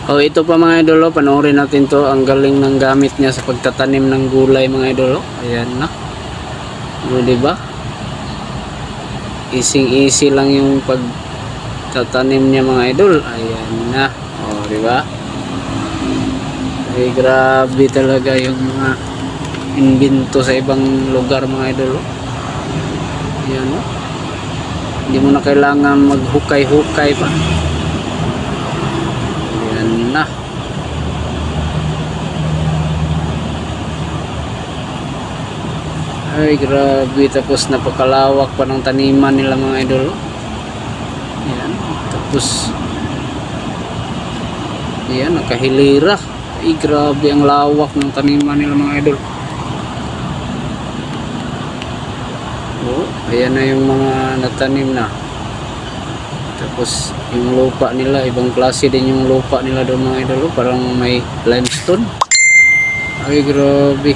Oh, ito pa mga idol, oh, panoorin natin to. Ang galing ng gamit niya sa pagtatanim ng gulay mga idol. Oh. Ayan na. O, diba? Easy lang yung pagtatanim niya mga idol. Ayan na. O, diba? Ay, grabe talaga yung mga invento sa ibang lugar mga idol. Oh. Ayan, oh. Hindi mo na kailangan maghukay-hukay pa. Ayan na. Ay, grabe. Tapos napakalawak pa ng taniman nila mga idol. Ayan. Tapos ayan, nakahilira. Ay, grabe ang lawak ng taniman nila mga idol. Oh, ayan na yung mga natanim na. Tapos yung lupa nila, ibang klase din yung lupa nila doon mga idol. Parang may limestone. Ay, grabe.